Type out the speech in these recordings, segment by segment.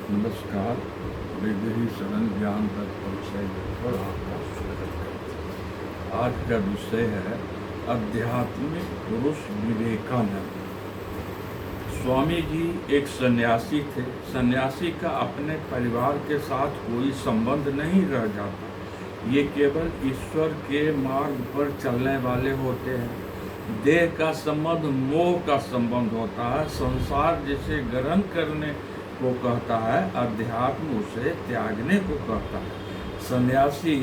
नमस्कार। वैदेही सरल ज्ञान तक परिचय पर आपका स्वागत करते हैं। आज का विषय है आध्यात्मिक पुरुष विवेकानंद। स्वामी जी एक सन्यासी थे। सन्यासी का अपने परिवार के साथ कोई संबंध नहीं रह जाता। ये केवल ईश्वर के मार्ग पर चलने वाले होते हैं। देह का संबंध मोह का संबंध होता है। संसार जिसे ग्रहण करने को कहता है, अध्यात्म उसे त्यागने को कहता है। सन्यासी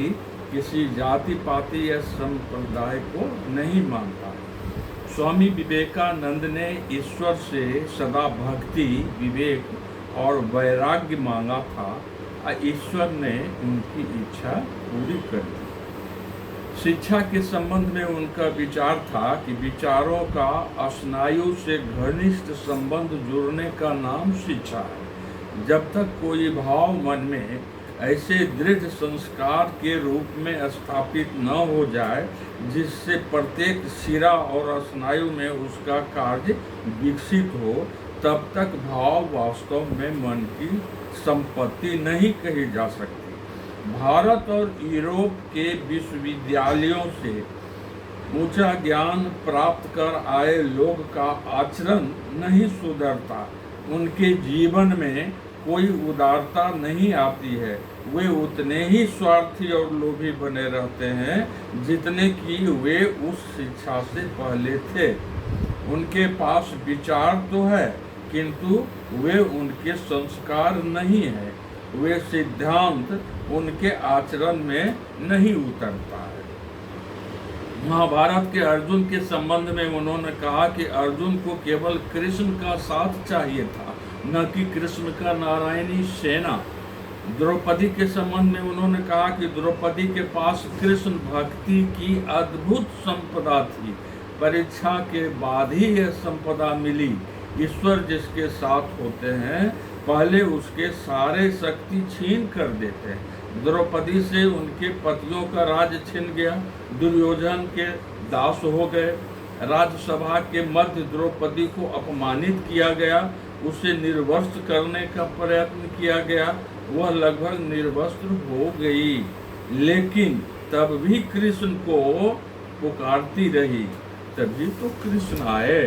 किसी जाति पाति या संप्रदाय को नहीं मानता है। स्वामी विवेकानंद ने ईश्वर से सदा भक्ति, विवेक और वैराग्य मांगा था। ईश्वर ने उनकी इच्छा पूरी कर दी। शिक्षा के संबंध में उनका विचार था कि विचारों का स्नायु से घनिष्ठ संबंध जुड़ने का नाम शिक्षा है। जब तक कोई भाव मन में ऐसे दृढ़ संस्कार के रूप में स्थापित न हो जाए जिससे प्रत्येक शिरा और स्नायु में उसका कार्य विकसित हो, तब तक भाव वास्तव में मन की संपत्ति नहीं कही जा सकती। भारत और यूरोप के विश्वविद्यालयों से ऊंचा ज्ञान प्राप्त कर आए लोग का आचरण नहीं सुधरता। उनके जीवन में कोई उदारता नहीं आती है। वे उतने ही स्वार्थी और लोभी बने रहते हैं जितने कि वे उस शिक्षा से पहले थे। उनके पास विचार तो है, किंतु वे उनके संस्कार नहीं है। वे सिद्धांत उनके आचरण में नहीं उतरता है। महाभारत के अर्जुन के संबंध में उन्होंने कहा कि अर्जुन को केवल कृष्ण का साथ चाहिए था, न कि कृष्ण का नारायणी सेना। द्रौपदी के संबंध में उन्होंने कहा कि द्रौपदी के पास कृष्ण भक्ति की अद्भुत संपदा थी। परीक्षा के बाद ही यह संपदा मिली। ईश्वर जिसके साथ होते हैं, पहले उसके सारे शक्ति छीन कर देते हैं। द्रौपदी से उनके पतियों का राज छिन गया। दुर्योधन के दास हो गए। राज्यसभा के मध्य द्रौपदी को अपमानित किया गया। उसे निर्वस्त्र करने का प्रयत्न किया गया। वह लगभग निर्वस्त्र हो गई, लेकिन तब भी कृष्ण को पुकारती रही। तभी तो कृष्ण आए।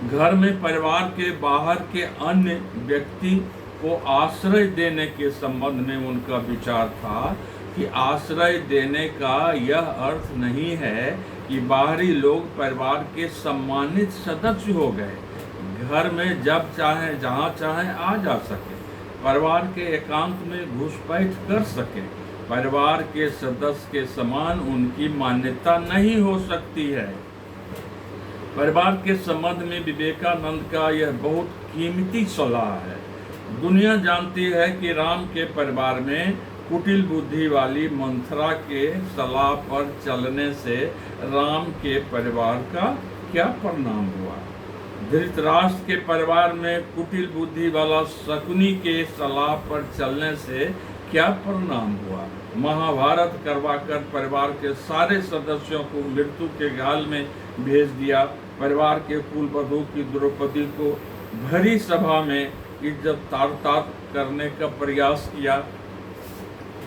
घर में परिवार के बाहर के अन्य व्यक्ति को आश्रय देने के संबंध में उनका विचार था कि आश्रय देने का यह अर्थ नहीं है कि बाहरी लोग परिवार के सम्मानित सदस्य हो गए, घर में जब चाहे जहाँ चाहे आ जा सके, परिवार के एकांत में घुसपैठ कर सके। परिवार के सदस्य के समान उनकी मान्यता नहीं हो सकती है। परिवार के संबंध में विवेकानंद का यह बहुत कीमती सलाह है। दुनिया जानती है कि राम के परिवार में कुटिल बुद्धि वाली मंथरा के सलाह पर चलने से राम के परिवार का क्या परिणाम हुआ। धृतराष्ट्र के परिवार में कुटिल बुद्धि वाला शकुनी के सलाह पर चलने से क्या परिणाम हुआ। महाभारत करवाकर परिवार के सारे सदस्यों को मृत्यु के गाल में भेज दिया। परिवार के कुलवधू की द्रौपदी को भरी सभा में इज्जत तार करने का प्रयास किया।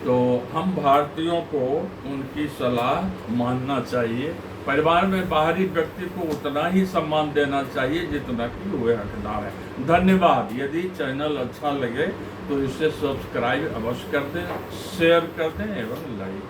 तो हम भारतीयों को उनकी सलाह मानना चाहिए। परिवार में बाहरी व्यक्ति को उतना ही सम्मान देना चाहिए जितना कि वे हकदार है। धन्यवाद। यदि चैनल अच्छा लगे तो इसे सब्सक्राइब अवश्य कर दें, शेयर कर दें एवं लाइक